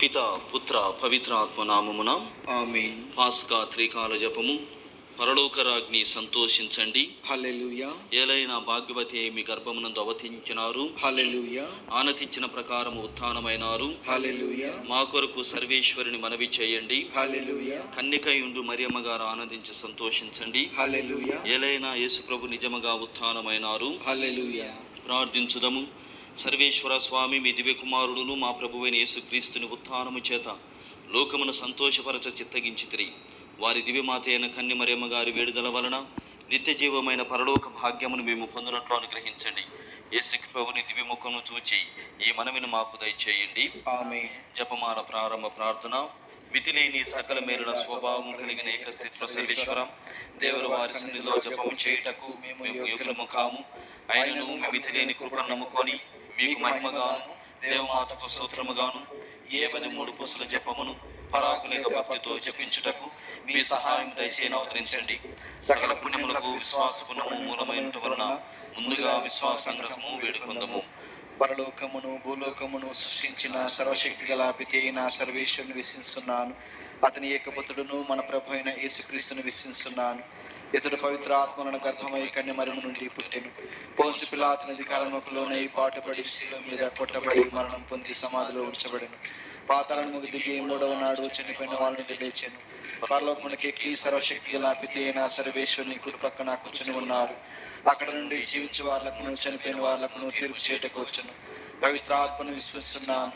పిత పుత్ర పవిత్రాత్మ నామమున ఆమేన్. పాస్కా త్రికాల జపము. పరలోకరాజ్ఞి సంతోషించండి. హల్లెలూయా, ఏలైన భాగ్యవతి మీ గర్భమునందు అవతరించినారు. హల్లెలూయా, ఆనతిచ్చిన ప్రకారము ఉత్థానమైనారు. హల్లెలూయా, మా కొరకు సర్వేశ్వరుని మనవి చేయండి. హల్లెలూయా, కన్యకయుండు మరియమ్మ గారు ఆనందించి సంతోషించండి. హల్లెలూయా, ఏలైన యేసుప్రభు నిజముగా ఉత్థానమైనారు. హల్లెలూయా. ప్రార్థించుదము. సర్వేశ్వర స్వామి, మీ దివ్య కుమారుడును మా ప్రభువైన యేసుక్రీస్తుని ఉత్థానము చేత లోకమును సంతోషపరచ చిత్తగించితిరి. వారి దివ్యమాత అయిన కన్య మరియమ్మ గారి వేడుదల వలన నిత్య జీవమైన పరలోక భాగ్యమును మేము పొందినట్లు అనుగ్రహించండి. యేసు ప్రభుని దివ్యముఖమును చూచి ఈ మనవిని మాకు దయచేయండి. ఆమేన్. జపమాల ప్రారంభ ప్రార్థన. మితిలేని సకల మేలుల స్వభావం కలిగిన ఏకస్థిత్వ సర్వేశ్వర దేవుడు వారి సన్నిధిలో జపము చేయుటకు మేము యోగ్యులము కాము. ఆయనను మీ మితిలేని కృపను నమ్ముకొని మీకు మహిమగాను దేవమాతకు స్తోత్రముగాను 73 పురుషుల జపమును పరాకులేక భక్తితో జపించుటకు మీ సహాయం దయచేసి అవతరించండి. సకల పుణ్యములకు విశ్వాసపుణ్యము మూలమైనటు వలన ముందుగా విశ్వాస సంగ్రహము వేడుకొందము. పరలోకమును భూలోకమును సృష్టించిన సర్వశక్తి గల పితి అయిన సర్వేశ్వరుని విశ్వసిస్తున్నాను. అతని ఏకపుత్రుడును మన ప్రభు అయిన యేసుక్రీస్తుని విశ్వసిస్తున్నాను. ఇతడు పవిత్ర ఆత్మలను గర్భమై కన్య మరియమ్మ నుండి పుట్టెను. పోన్సు పిలాతుని అధికారముకు లోనై పాటుపడి శిలువ మీద కొట్టబడి మరణం పొంది సమాధిలో ఉంచబడెను. పాతాళమునకు దిగి 3వ నాడు చనిపోయిన వాళ్ళ నుండి లేచెను. పరలోకమునకు ఎక్కి సర్వశక్తి గల పితి అయిన సర్వేశ్వరుని కుడి పక్కన కూర్చుని ఉన్నారు. అక్కడ నుండి జీవించే వాళ్ళకును చనిపోయిన వాళ్ళకును తీర్పు చేయటకు వచ్చును. పవిత్ర ఆత్మను విశ్వసిస్తున్నాను.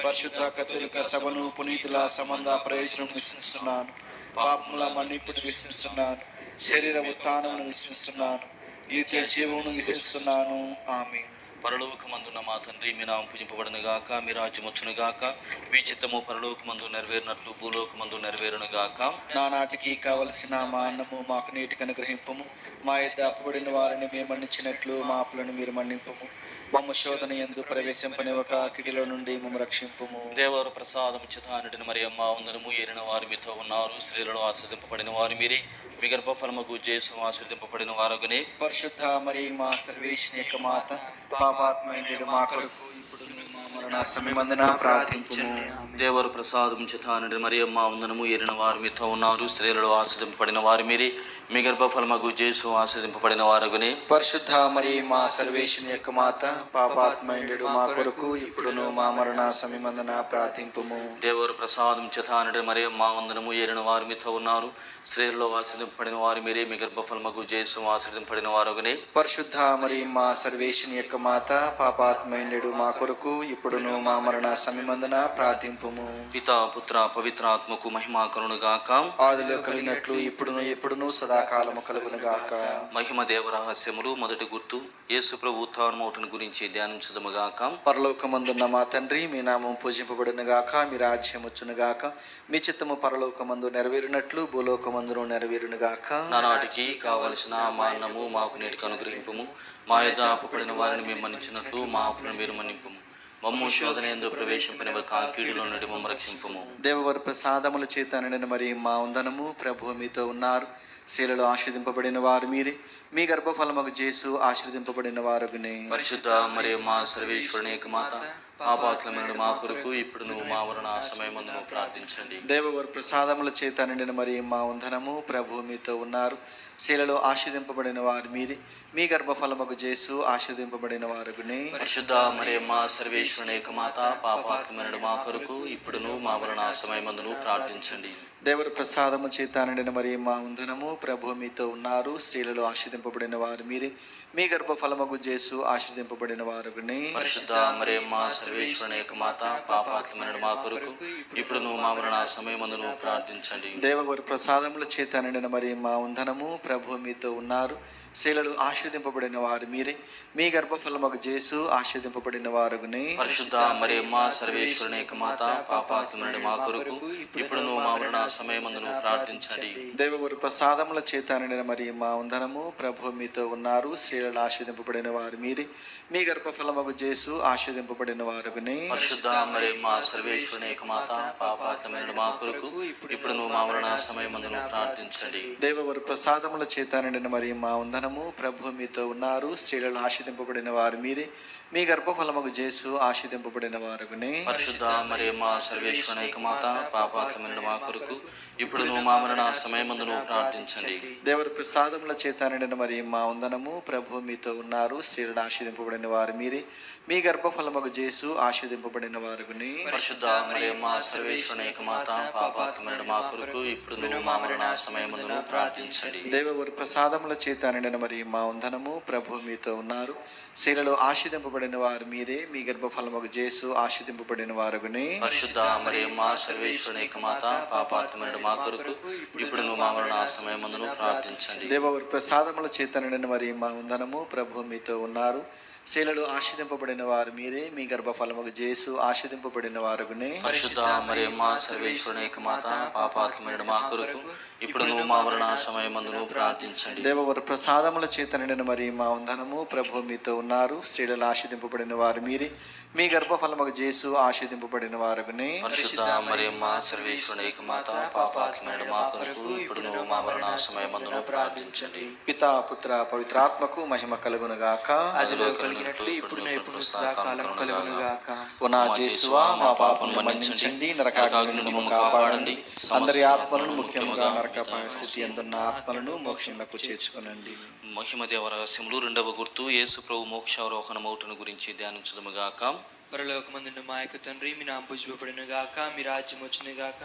పరిశుద్ధ కథోలిక సభను పునీతుల సంబంధ ప్రయోజనం విశ్వసిస్తున్నాను. పాపముల మన్నిపుని విశ్వసిస్తున్నాను. శరీర ఉత్థానమును విశ్వసిస్తున్నాను. నిత్య జీవమును విశ్వసిస్తున్నాను. ఆమేన్. పరలోకమందున్న మా తండ్రి, మీ నామం పూజింపబడును గాక, మీ రాజ్యం వచ్చును గాక, మీ చిత్తము పరలోకమందు నెరవేరినట్లు భూలోకమందు నెరవేరును గాక. నానాటికి కావలసిన మా అన్నము మాకు నీటికి అనుగ్రహింపము. మా యొద్ద అప్పుబడిన వారిని మేము మన్నించినట్లు మా అప్పులను మీరు మన్నింపము. మమ్మ శోధన యందు ప్రవేశింపనివ్వక కిడిలో నుండి మమ్మ రక్షింపము. దేవరు ప్రసాదము చితానుడిని మరియమ్మ వందనము. ఏరిన వారు మీతో ఉన్నారు. స్త్రీలలో ఆశ్రదింపబడిన వారు మీరే. మీ గర్భఫలముకు జేసు ఆశ్రదింపబడిన వారగునే. పరిశుద్ధ మరియు మా సర్వేశ్వరుని యొక్క మాత, పాపాత్మైనడు మా కొరకు ఇప్పుడు మా మరణ సమయమందున ప్రార్థించండి. దేవరు ప్రసాదము చితానుడిని మరియమ్మ వందనము. ఏరిన వారు మీతో ఉన్నారు. స్త్రీలలో ఆశ్రదింపబడిన వారు మీరే. మీ గర్భఫలముకు జేసు ఆశ్రదింపబడిన వారగునే. పరిశుద్ధ మరియు మా సర్వేశ్వరుని యొక్క మాత, పాపాత్మైనడు మా కొరకు ఇప్పుడును మా మరణ సమయమందున ప్రార్థింపుము. దేవరు ప్రసాదం చితానుడిని మరియమ్మ వందనము. ఏరిన వారు మీతో ఉన్నారు. స్త్రీలలో ఆశ్రదింపబడిన వారు మీరే. మీ గర్భఫలముకు జేసు ఆశ్రదింపబడిన వారగునే. పరిశుద్ధ మరియు మా సర్వేశ్వరుని యొక్క మాత, పాపాత్మైనడు మా కొరకు ఇప్పుడును మా మరణ సమయమందున ప్రార్థింపుము. పిత పుత్ర పవిత్ర ఆత్మకు మహిమ కలుగును గాక. ఆదిలో కలిగినట్లు ఇప్పుడును ఎప్పుడును సదాకాలము కలుగును గాక. మహిమ దేవ రహస్యములు. మొదటి గుర్తు, యేసు ప్రభు ఉత్థానమౌటను గురించి ధ్యానించుదము గాక. పరలోకమందున్న మా తండ్రి, మీ నామం పూజింపబడును గాక, మీ రాజ్యం వచ్చును గాక, మీ చిత్తము పరలోకమందు నెరవేరినట్లు భూలోకమందును నెరవేరును గాక. నానాటికి కావలసిన మా అన్నము మాకు నేటికి అనుగ్రహింపము. మా యొద్ద అప్పుపడిన వారిని మేము మన్నించినట్లు మా అప్పులను మీరు మన్నింపము. మమ్ము శోధన యందు ప్రవేశింపనివ్వక కీడులో నుండి మమ్ము రక్షింపము. దేవవర ప్రసాదముల చేత నిండిన మరి మా వందనము. ప్రభు మీతో ఉన్నారు. శీలలో ఆశీర్దింపబడిన వారు మీరే. మీ గర్భఫలముకు జేసు ఆశీర్దింపబడిన వారగునే. పరిశుద్ధ మరియమ్మ సర్వేశ్వరుని యొక్క మాత, పాపాత్ములైన మా కొరకు ఇప్పుడు నువ్వు మా మరణ సమయమందును ప్రార్థించండి. దేవవర ప్రసాదముల చేత నిండిన మరి మా వందనము. ప్రభు మీతో ఉన్నారు. శీలలో ఆశీర్దింపబడిన వారు మీరే. మీ గర్భఫలముకు జేసు ఆశీర్దింపబడిన వారగునే. పరిశుద్ధ మరియమ్మ సర్వేశ్వరుని యొక్క మాత, పాపాత్ములైన మా కొరకు ఇప్పుడును మా మరణ సమయమందును ప్రార్థించండి. దేవర ప్రసాదము చేత నిండిన మరి మా వందనము. ప్రభు మీతో ఉన్నారు. స్త్రీలలో ఆశీర్దింపబడిన వారు మీరే. మీ గర్భఫలముకు జేసు ఆశీర్దింపబడిన వారగునే. పరిశుద్ధ మరియమ్మ సర్వేశ్వరుని యొక్క మాత, పాపాత్ములైన మా కొరకు ఇప్పుడును మా మరణ సమయమందును ప్రార్థించండి. దేవవర ప్రసాదముల చేత నిండిన మరి మా వందనము. ప్రభు మీతో ఉన్నారు. స్త్రీలలో ఆశీర్దింపబడిన వారు మీరే. మీ గర్భఫలముకు జేసు ఆశీర్దింపబడిన వారగునే. పరిశుద్ధ మరియమ్మ సర్వేశ్వరుని యొక్క మాత, పాపాత్ములైన మా కొరకు ఇప్పుడును మా మరణ సమయమందును ప్రార్థించండి. దేవవర ప్రసాదముల చేత నిండిన మరి మా వందనము. ప్రభు మీతో ఉన్నారు. స్త్రీలలో ఆశీర్దింపబడిన వారు మీరే. మీ గర్భఫలముకు జేసు ఆశీర్దింపబడిన వారగునే. పరిశుద్ధ మరియమ్మ సర్వేశ్వరుని యొక్క మాత, పాపాత్ములైన మా కొరకు ఇప్పుడును మా మరణ సమయమందును ప్రార్థించండి. దేవవర ప్రసాదముల ప్రసాదముల చేత నిండిన మరి మా వందనము. ప్రభు మీతో ఉన్నారు. స్త్రీలలో ఆశీర్వదింపబడిన వారు మీరే. మీ గర్భఫలముకు యేసు ఆశీర్వదింపబడిన వారగునే. పరిశుద్ధ మరియమ్మ సర్వేశ్వరుని మాత, పాపాత్ములైన మా కొరకు ఇప్పుడును మా మరణ సమయమందును ప్రార్థించండి. దేవుడి ప్రసాదముల చేత నిండిన మరి మా వందనము. ప్రభు మీతో ఉన్నారు. స్త్రీలను ఆశీర్వదింపబడిన వారు మీరే. మీ గర్భఫలముకు యేసు ఆశీర్వదింపబడిన వారగునే. పరిశుద్ధ మరియమ్మ సర్వేశ్వరుని మాత, పాపాత్ములైన మా కొరకు ఇప్పుడును మా మరణ సమయమందును ప్రార్థించండి. దేవుడి ప్రసాదముల చేత నిండిన మరి మా వందనము. ప్రభు మీతో ఉన్నారు. స్త్రీలలో ఆశీర్వదింపబడిన వారు మీరే. మీ గర్భఫలముకు యేసు ఆశీర్వదింపబడిన వారగునే. పరిశుద్ధ మరియమ్మ సర్వేశ్వరుని మాత, పాపాత్ములైన మా కొరకు ఇప్పుడును మా మరణ సమయమందును ప్రార్థించండి. దేవుడి ప్రసాదముల చేత నిండిన మరి మా వందనము. ప్రభు మీతో ఉన్నారు. స్త్రీలలో ఆశీర్వదింపబడిన వారు మీరే. మీ గర్భఫలముకు యేసు ఆశీర్వదింపబడిన వారగునే. పరిశుద్ధ మరియమ్మ సర్వేశ్వరుని మాత, పాపాత్ములైన మా కొరకు ఇప్పుడును మా మరణ సమయమందును ప్రార్థించండి. దేవుడి ప్రసాదముల చేత నిండిన మరి మా వందనము. ప్రభు మీతో ఉన్నారు. స్త్రీలలో ఆశీర్వదింపబడిన వారు మీరే. మీ గర్భఫలముకు యేసు ఆశీర్వదింపబడిన వారగునే. పరిశుద్ధ మరియమ్మ సర్వేశ్వరుని మాత, పాపాత్ములైన మా కొరకు ఇప్పుడును మా మరణ సమయమందును ప్రార్థించండి. పితా పుత్ర పవిత్రాత్మకు మహిమ కలుగునుగాక. అదిలో కలిగినట్లు ఇప్పుడు ఎప్పుడు సదాకాలం కలుగునుగాక. ఓ నా యేసువా, మా పాపములను మన్నించండి, నరకాగ్ని నుండి మమ్మల్ని కాపాడండి. అందరి ఆత్మలను, ముఖ్యంగా నరకపాయ స్థితి అందున్న ఆత్మలను మోక్షంలోకి చేర్చుకునండి. మహిమ దేవ రహస్యములు రెండవ గుర్తు యేసు ప్రభు మోక్షారోహణమౌటను గురించి ధ్యానించుదుముగాక. పరలోకమందున్న మా యొక్క తండ్రి, మీ నామం పూజింపబడును గాక. మీ రాజ్యం వచ్చును గాక.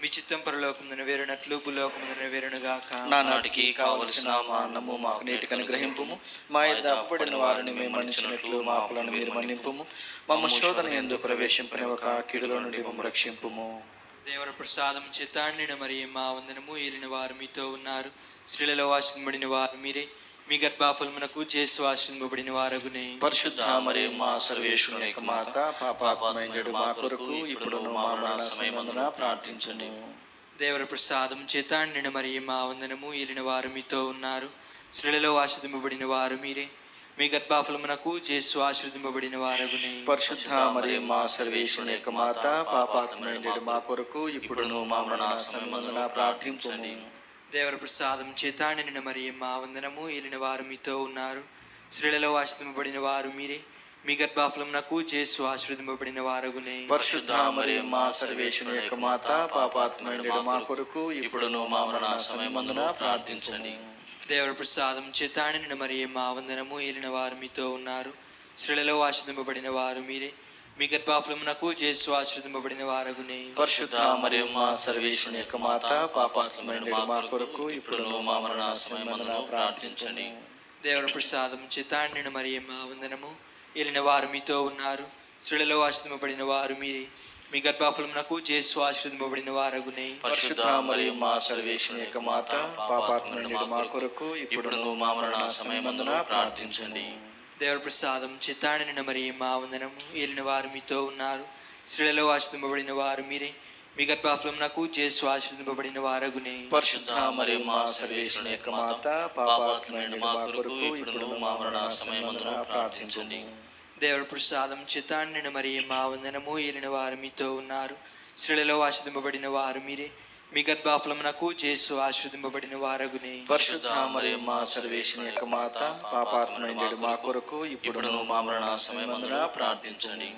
మీ చిత్తం పరలోకమందు నెరవేరినట్లు భూలోకమందు నెరవేరును గాక. నానాటికి కావలసిన మా అన్నము మాకు నేటికి అనుగ్రహింపుము. మా యొద్ద అప్పుబడిన వారిని మేము మన్నించినట్లు మా అప్పులను మీరు మన్నింపుము. మమ్మ శోధన యందు ప్రవేశింపనివ్వక కీడులో నుండి మమ్మ రక్షింపుము. దేవర ప్రసాదం చేత నిండిన మరి మా వందనము. ఏలిన వారు మీతో ఉన్నారు. స్త్రీలలో ఆశీర్వదింపబడిన వారు మీరే. మీ గర్భఫలమునకు యేసు ఆశీర్వదింపబడిన వారగునే. పరిశుద్ధ మరియమ్మ సర్వేశ్వరుని మాత, పాపాత్ములైన మా కొరకు ఇప్పుడును మా మరణ సమయమందున ప్రార్థించండి. దేవర ప్రసాదం చేత నిండిన మరి మా వందనము. ఏలిన వారు మీతో ఉన్నారు. స్త్రీలలో ఆశీర్వదింపబడిన వారు మీరే. మీ గర్భఫలమునకు యేసు ఆశీర్వదింపబడిన వారగునే. పరిశుద్ధ మరియమ్మ సర్వేశ్వరుని మాత, పాపాత్ములైన మా కొరకు ఇప్పుడును మా మరణ సమయమందున ప్రార్థించండి. దేవర ప్రసాదం చేత నిండిన మరి మా వందనము. ఏలిన వారు మీతో ఉన్నారు. స్త్రీలలో ఆశీర్వదింపబడిన వారు మీరే. మీ గర్భఫలమునకు యేసు ఆశీర్వదింపబడిన వారగునే. పరిశుద్ధ మరియమ్మ సర్వేశ్వరుని మాత, పాపాత్ములైన మా కొరకు ఇప్పుడును మా మరణ సమయమందున ప్రార్థించండి. దేవర ప్రసాదం చేత నిండిన మరి మా వందనము. ఏలిన వారు మీతో ఉన్నారు. స్త్రీలలో ఆశీర్వదింపబడిన వారు మీరే. మీ గర్భఫలమునకు యేసు ఆశీర్వదింపబడిన వారగునే. పరిశుద్ధ మరియమ్మ సర్వేశ్వరుని మాత, పాపాత్ములైన మా కొరకు ఇప్పుడును మా మరణ సమయమందున ప్రార్థించండి. దేవర ప్రసాదం చేత నిండిన మరి మా వందనము. ఏలిన వారు మీతో ఉన్నారు. స్త్రీలలో ఆశీర్వదింపబడిన వారు మీరే. మీ గర్భఫలమునకు యేసు ఆశీర్వదింపబడిన వారగునే. పరిశుద్ధ మరియమ్మ సర్వేశ్వరుని మాత, పాపాత్ములైన మా కొరకు ఇప్పుడును మా మరణ సమయమందున ప్రార్థించండి. దేవర ప్రసాదం చేత నిండిన మరి మా వందనము. ఏలిన వారు మీతో ఉన్నారు. స్త్రీలలో ఆశీర్వదింపబడిన వారు మీరే. మీ గర్భఫలమునకు యేసు ఆశీర్వదింపబడిన వారగునే. పరిశుద్ధ మరియమ్మ సర్వేశ్వరుని మాత, పాపాత్ములైన మా కొరకు ఇప్పుడును మా మరణ సమయమందున ప్రార్థించండి. దేవర ప్రసాదం చేత నిండిన మరి మా వందనము. ఏలిన వారు మీతో ఉన్నారు. స్త్రీలలో ఆశీర్వదింపబడిన వారు మీరే. మీ గర్భఫలమునకు యేసు ఆశీర్వదింపబడిన వారగునే. పరిశుద్ధ మరియమ్మ సర్వేశ్వరుని మాత, పాపాత్ములైన మా కొరకు ఇప్పుడును మా మరణ సమయమందున ప్రార్థించండి.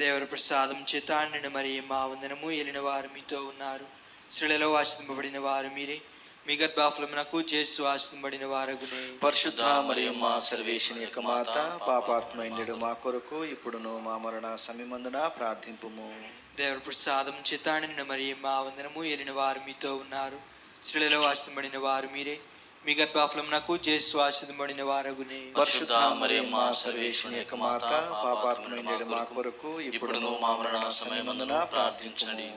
దేవర ప్రసాదం చేత నిండిన మరి మా వందనము. ఏలిన వారు మీతో ఉన్నారు. స్త్రీలలో ఆశీర్వదింపబడిన వారు మీరే. మీ గర్భఫలమునకు యేసు ఆశీర్వదింపబడిన వారగునే. పరిశుద్ధ మరియమ్మ సర్వేశ్వరుని మాత, పాపాత్ములైన మా కొరకు ఇప్పుడును మా మరణ సమయమందున ప్రార్థింపుము. దేవర ప్రసాదం చేత నిండిన మరి మా వందనము. ఏలిన వారు మీతో ఉన్నారు. స్త్రీలలో ఆశీర్వదింపబడిన వారు మీరే. మీ గర్భఫలమునకు యేసు ఆశీర్వదింపబడిన వారగునే. పరిశుద్ధ మరియమ్మ సర్వేశ్వరుని మాత, పాపాత్ములైన మా కొరకు ఇప్పుడును మా మరణ సమయమందున ప్రార్థించండి.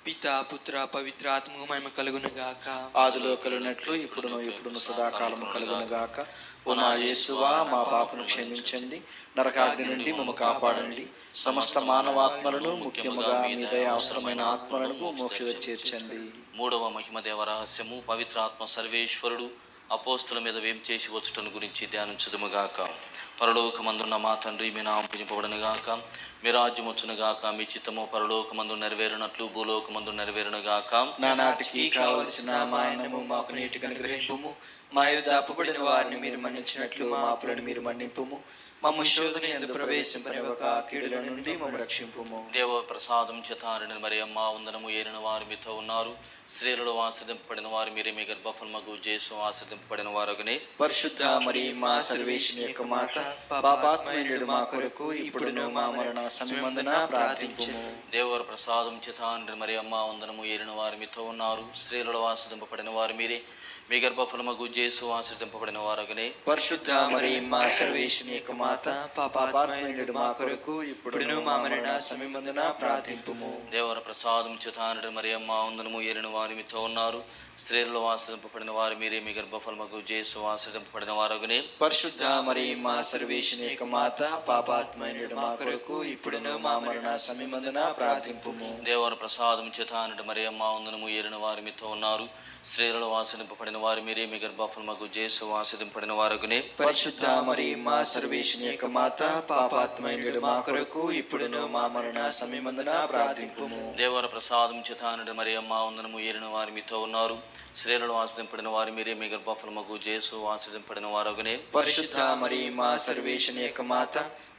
పితా పుత్ర పవిత్రాత్మకు మహిమ కలుగును గాక. ఆదిలో కలిగినట్లు ఇప్పుడును సదాకాలము కలుగును గాక. ఓ నా యేసువా, మా పాపను క్షమించండి, నరకాగ్ని నుండి మమ్మ కాపాడండి. సమస్త మానవాత్మలను, ముఖ్యముగా మీ దయ అవసరమైన ఆత్మలను మోక్షద చేర్చండి. మూడవ మహిమ దేవ రహస్యము. పవిత్రాత్మ సర్వేశ్వరుడు అపోస్తుల మీద వేం చేసి వచ్చుటను గురించి ధ్యానించుదుముగాక. పరలోకమందున్న మా తండ్రి, మీ నామం పూజింపబడును గాక. మీ రాజ్యం వచ్చునుగాక, మీ చిత్తము పరలోకమందు నెరవేరునట్లు భూలోకమందు నెరవేరునుగాక. నానాటికి కావలసిన మా అన్నము మాకు నేటికి అనుగ్రహింపుము. మా యొద్ద అప్పుబడిన వారిని మీరు మన్నించినట్లు మా అప్పులను మీరు మన్నింపుము. మమ్ము శోధన యందు ప్రవేశింపనివ్వక కీడుల నుండి మమ్ము రక్షింపుము. దేవ ప్రసాదం చేతారని మరియమ్మ వందనము. ఏలిన వారు మీతో ఉన్నారు, స్త్రీలలో ఆశ్రదింపబడిన వారు మీరే, మీ గర్భఫలమగు యేసు ఆశ్రదింపబడిన వారగునే. పరిశుద్ధ మరియమ్మ సర్వేశ్వరుని యొక్క మాత, పాపాత్మయుడు మా కొరకు ఇప్పుడును మా మరణ సమయమందున ప్రార్థించుము. దేవర ప్రసాదం చేతారని మరియమ్మ వందనము. ఏలిన వారు మీతో ఉన్నారు, స్త్రీలలో ఆశ్రదింపబడిన వారు మీరే, మీ గర్భఫలమగు యేసు ఆశ్రదింపబడిన వారగునే. పరిశుద్ధ మరియమ్మ సర్వేశ్వరుని యొక్క మాత, పాపాత్మయుడు మా కొరకు ఇప్పుడును మా మరణ సమయమందున ప్రార్థింపుము. దేవర ప్రసాదం చేతారని మరియమ్మ వందనము. ఏలిన వారు మీతో ఉన్నారు, స్త్రీలలో ఆశ్రదింపబడిన వారు మీరే, మీ గర్భఫలమగు యేసు ఆశ్రదింపబడిన వారగునే. పరిశుద్ధ మరియమ్మ సర్వేశ్వరుని యొక్క మాత, పాపాత్మయుడు మా కొరకు ఇప్పుడును మా మరణ సమయమందున ప్రార్థింపుము. దేవర ప్రసాదం చేతారని మరియమ్మ వందనము. ఏలిన వారు మీతో ఉన్నారు, స్త్రీలలో ఆశ్రదింపబడిన వారు మీరే, మీ గర్భఫలమగు యేసు ఆశ్రదింపబడిన వారగునే. పరిశుద్ధ మరియమ్మ సర్వేశ్వరుని యొక్క మాత, పాపాత్మయుడు మా కొరకు ఇప్పుడును మా మరణ సమయమందున ప్రార్థింపుము. దేవర ప్రసాదం చేతారని మరియమ్మ వందనము. ఏలిన వారు మీతో ఉన్నారు, స్త్రీలలో ఆశ్రదింపబడిన వారు మీరే, మీ గర్భఫలమగు యేసు ఆశ్రదింపబడిన వారగునే. పరిశుద్ధ మరియమ్మ సర్వేశ్వరుని యొక్క మాత,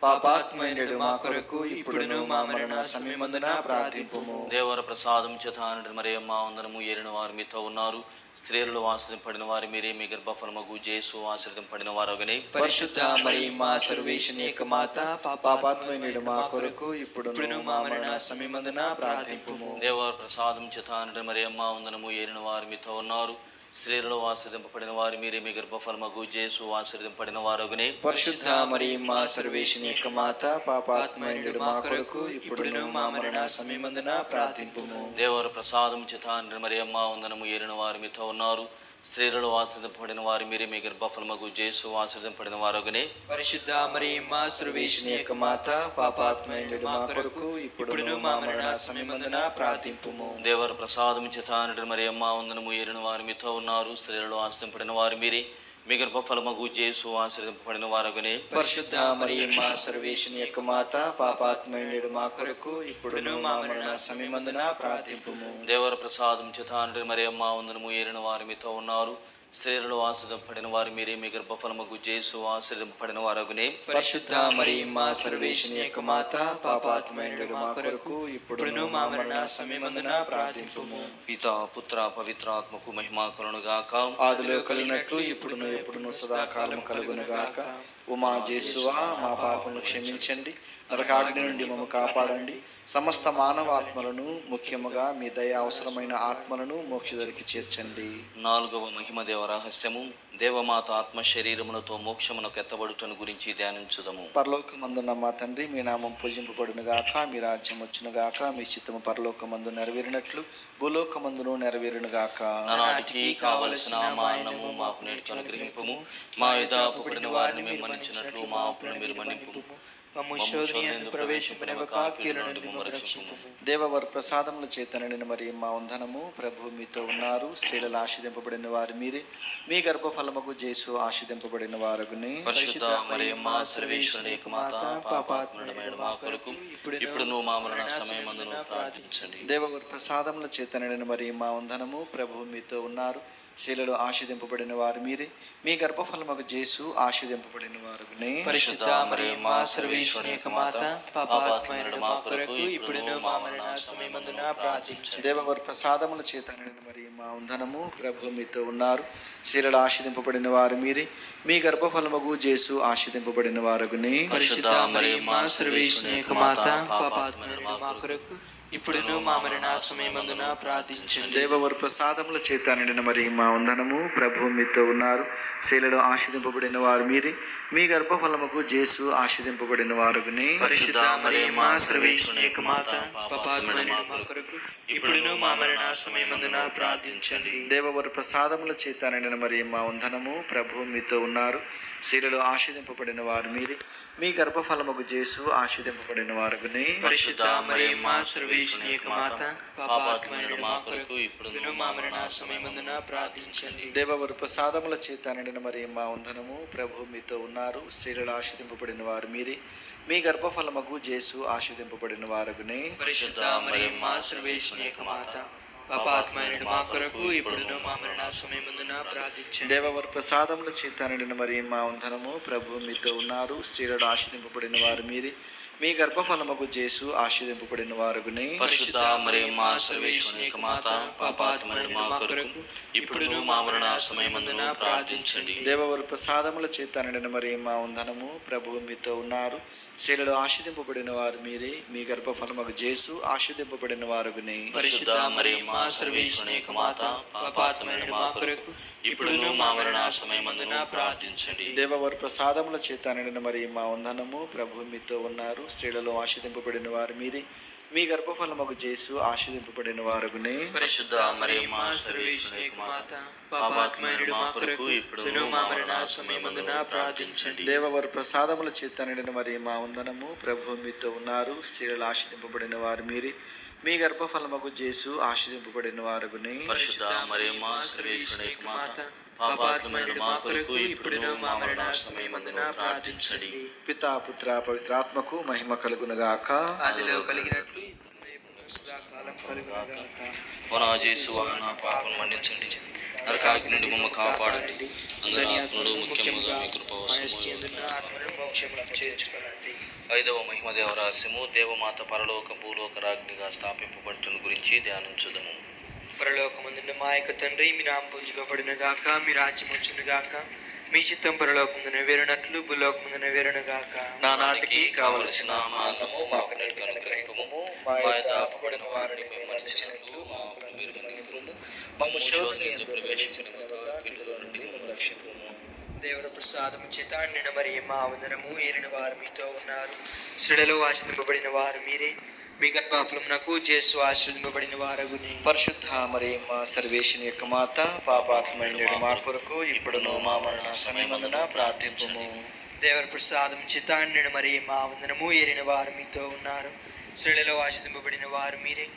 పాపాత్మయుడు మా కొరకు ఇప్పుడును మా మరణ సమయమందున ప్రార్థింపుము. దేవర ప్రసాదం చేతారని మరియమ్మ వందనము. ఏలిన వారు మీతో ఉన్నారు, స్త్రీలలో ఆశ్రదింపబడిన వారు మీరే, మీ గర్భఫలమగు యేసు ఆశ్రదింపబడిన వారగునే. పరిశుద్ధ మరియమ్మ సర్వేశ్వరుని యొక్క మాత, పాపాత్మయుడు మా కొరకు ఇప్పుడును మా మరణ సమయమందున ప్రార్థింపుము. దేవర ప్రసాదం చేతారని మరియమ్మ వందనము. ఏలిన వారు మీతో ఉన్నారు, స్త్రీలలో ఆశ్రదింపబడిన వారు మీరే, మీ గర్భఫలమగు యేసు ఆశ్రదింపబడిన వారగునే. పరిశుద్ధ మరియమ్మ సర్వేశ్వరుని యొక్క మాత, పాపాత్మయుడు మా కొరకు ఇప్పుడును మా మరణ సమయమందున ప్రార్థింపుము. దేవర ప్రసాదం చేతారని మరియమ్మ వందనము. ఏలిన వారు మీతో ఉన్నారు, స్త్రీలలో ఆశ్రదింపబడిన వారు మీరే, మీ గర్భఫలమగు యేసు ఆశ్రదింపబడిన వారగునే. పరిశుద్ధ మరియమ్మ సర్వేశ్వరుని యొక్క మాత, పాపాత్మయుడు మా కొరకు ఇప్పుడును మా మరణ సమయమందున ప్రార్థింపుము. దేవర ప్రసాదం చేతారని మరియమ్మ వందనము. ఏలిన వారు మీతో ఉన్నారు, స్త్రీలలో ఆశ్రదింపబడిన వారు మీరే, మీ గర్భఫలమగు యేసు ఆశ్రదింపబడిన వారగునే. పరిశుద్ధ మరియమ్మ సర్వేశ్వరుని యొక్క మాత, పాపాత్మయుడు మా కొరకు ఇప్పుడును మా మరణ సమయమందున ప్రార్థింపుము. దేవర ప్రసాదం చేతారని మరియమ్మ వందనము. ఏలిన వారు మీతో ఉన్నారు, స్త్రీలలో ఆశ్రదింపబడిన వారు మీరే, మీ గర్భఫలమగు యేసు ఆశ్రదింపబడిన వారగునే. పరిశుద్ధ మరియమ్మ సర్వేశ్వరుని యొక్క మాత, పాపాత్మయుడు మా కొరకు ఇప్పుడును మా మరణ సమయమందున ప్రార్థింపుము. పితా పుత్ర పవిత్రాత్మకు మహిమ కలుగునుగాక. ఆదిలో కలిగినట్లు ఇప్పుడును ఎప్పుడును సదాకాలం కలుగునుగాక. ఉమా జేసువా, మా పాపములను క్షమించండి, నరకాగ్ని నుండి మమ్ము కాపాడండి, సమస్త మానవాత్మలను ముఖ్యముగా మీ దయ అవసరమైన ఆత్మలను మోక్షదరికి చేర్చండి. 4వ మహిమ దేవ రహస్యము. దేవమాత ఆత్మ శరీరములతో మోక్షమునకు ఎత్తబడుటను గురించి ధ్యానించుదము. పరలోకమందున్న మా తండ్రి, మీ నామం పూజింపబడును గాక, మీ రాజ్యం వచ్చును గాక, మీ చిత్తము పరలోకమందు నెరవేరినట్లు భూలోకమందును నెరవేరును గాక. నానాటికి కావలసిన మా అన్నము మాకు నేటికి అనుగ్రహింపుము. మా యొద్ద అప్పుబడిన వారిని మేము మన్నించినట్లు మా అప్పులను మీరు మన్నింపుము. మమ్ము శోధన యందు ప్రవేశింపనివ్వక కీడుల నుండి మమ్ము రక్షింపుము. దేవవర ప్రసాదముల చేత నిండిన మరి మా వందనము. ప్రభు మీతో ఉన్నారు, స్త్రీలలో ఆశీర్వదింపబడిన వారు మీరే, మీ గర్భఫలముగు యేసు ఆశీర్వదింపబడిన వారగునే. పరిశుద్ధ మరియమ్మ సర్వేశ్వరుని యొక్క మాత, పాపాత్ములమైన మా కొరకు ఇప్పుడును మా మరణ సమయమందును ప్రార్థించండి. దేవవర ప్రసాదముల చేత నిండిన మరి మా వందనము. ప్రభు మీతో ఉన్నారు, స్త్రీలలో ఆశీర్వదింపబడిన వారు మీరే, మీ గర్భఫలముగు యేసు ఆశీర్వదింపబడిన వారగునే. పరిశుద్ధ మరియమ్మ సర్వేశ్వరుని యొక్క మాత, పాపాత్ములమైన మా కొరకు ఇప్పుడును మా మరణ సమయమందున ప్రార్థించండి. దేవవర ప్రసాదముల చేత నిండిన మరి మా వందనము. ప్రభు మీతో ఉన్నారు, స్త్రీలలో ఆశీర్వదింపబడిన వారు మీరే, మీ గర్భఫలముగు యేసు ఆశీర్వదింపబడిన వారగునే. పరిశుద్ధ మరియమ్మ సర్వేశ్వరుని యొక్క మాత, పాపాత్ములమైన మా కొరకు ఇప్పుడును మా మరణ సమయమందున ప్రార్థించండి. దేవవర ప్రసాదముల చేత నిండిన మరి మా వందనము. ప్రభు మీతో ఉన్నారు, స్త్రీలలో ఆశీర్వదింపబడిన వారు మీరే, మీ గర్భఫలముగు యేసు ఆశీర్వదింపబడిన వారగునే. పరిశుద్ధ మరియమ్మ సర్వేశ్వరుని యొక్క మాత, పాపాత్ములమైన మా కొరకు ఇప్పుడును మా మరణ సమయమందున ప్రార్థించండి. దేవవర ప్రసాదముల చేత నిండిన మరి మా వందనము. ప్రభు మీతో ఉన్నారు, స్త్రీలలో ఆశీర్వదింపబడిన వారు మీరే, మీ గర్భఫలముకు యేసు ఆశీర్వదింపబడిన వారుని. పరిశుద్ధ మరియమ్మ సర్వేశ్వరుని యొక్క మాత, పాపాత్ములైన మా కొరకు ఇప్పుడును మా మరణ సమయమందున ప్రార్థించండి. దేవవరు ప్రసాదముల చేత నిండిన మరియమ్మ వందనము, ప్రభు మీతో ఉన్నారు. స్త్రీలలో ఆశీర్వదింపబడిన వారు మీరే, మీ గర్భఫలముకు యేసు ఆశీర్వదింపబడిన వారుని. పరిశుద్ధ మరియమ్మ సర్వేశ్వరుని యొక్క మాత, పాపాత్ములైన మా కొరకు ఇప్పుడును మా మరణ సమయమందున ప్రార్థించండి. దేవవరు ప్రసాదముల చేత నిండిన మరియమ్మ వందనము, ప్రభు మీతో ఉన్నారు. స్త్రీలలో ఆశీర్వదింపబడిన వారు మీరే, మీ గర్భఫలముకు యేసు ఆశీర్వదింపబడిన వారుని. పరిశుద్ధ మరియమ్మ సర్వేశ్వరుని యొక్క మాత, పాపాత్ములైన మా కొరకు ఇప్పుడును మా మరణ సమయమందున ప్రార్థించండి. దేవవరు ప్రసాదముల చేత నిండిన మరియమ్మ వందనము, ప్రభు మీతో ఉన్నారు. స్త్రీలలో ఆశీర్వదింపబడిన వారు మీరే, మీ గర్భఫలముకు యేసు ఆశీర్వదింపబడిన వారుని. పరిశుద్ధ మరియమ్మ సర్వేశ్వరుని యొక్క మాత, పాపాత్ములైన మా కొరకు ఇప్పుడును మా మరణ సమయమందున ప్రార్థించండి. దేవవరు ప్రసాదముల చేత నిండిన మరియమ్మ వందనము, ప్రభు మీతో ఉన్నారు. స్త్రీలలో ఆశీర్వదింపబడిన వారు మీరే, మీ గర్భఫలముకు యేసు ఆశీర్వదింపబడిన వారుని. పరిశుద్ధ మరియమ్మ సర్వేశ్వరుని యొక్క మాత, పాపాత్ములైన మా కొరకు ఇప్పుడును మా మరణ సమయమందున ప్రార్థించండి. దేవవరు ప్రసాదముల చేత నిండిన మరియమ్మ వందనము, ప్రభు మీతో ఉన్నారు. స్త్రీలలో ఆశీర్వదింపబడిన వారు మీరే, మీ గర్భఫలముకు యేసు ఆశీర్వదింపబడిన వారుని. పరిశుద్ధ మరియమ్మ సర్వేశ్వరుని యొక్క మాత, పాపాత్ములైన మా కొరకు ఇప్పుడును మా మరణ సమయమందున ప్రార్థించండి. పితా పుత్ర పవిత్రాత్మకు మహిమ కలుగునుగాక. ఆదిలో కలిగినట్లు ఇప్పుడు ఎప్పుడూ సదాకాలం కలుగునుగాక. ఓ నా యేసువా, నా పాపం మన్నించండి, నరకాగ్ని నుండి మమ్మ కాపాడండి. అందరి ఆత్మలు ముఖ్యముగా మీ కృప మనస్యందున్న ఆత్మను మోక్షములకు చేర్చుకోనండి. 5వ మహిమ దేవరహస్యము, దేవమాత పరలోక భూలోక రాజ్ఞిగా స్థాపింపబడుటను గురించి ధ్యానించుదము. పరలోకమందున్న మా యొక్క తండ్రి, మీ నామం పూజింపబడిన గాక, మీ రాజ్యం వచ్చును గాక, మీ చిత్తం పరలోకమందు నెరవేరునట్లు భూలోకమందు నెరవేరును గాక. నానాటికి కావలసిన మా అన్నము మాకు నేడు అనుగ్రహింపము. మా యొక్క అప్పబడిన వారిని మేము మన్నించినట్లు మా అప్పులను మీరు మన్నింపుము. మమ్ము శోధనలో యందు ప్రవేశింపనివ్వక కీడులో నుండి మమ్ము రక్షింపుము. దేవర ప్రసాదము చేత నిండిన మరియమ్మ వందనము, ఏలిన వారు మీతో ఉన్నారు. స్త్రీలలో ఆశీర్వదింపబడిన వారు మీరే, మీ గర్భఫలమునకు యేసు ఆశీర్వదింపబడిన వారగునే. పరిశుద్ధ మరియమ్మ సర్వేశ్వరుని యొక్క మాత, పాపాత్ములైన మా కొరకు ఇప్పుడును మా మరణ సమయమందున ప్రార్థింపుము. దేవర ప్రసాదము చేత నిండిన మరియమ్మ వందనము, ఏలిన వారు మీతో ఉన్నారు. స్త్రీలలో ఆశీర్వదింపబడిన వారు మీరే,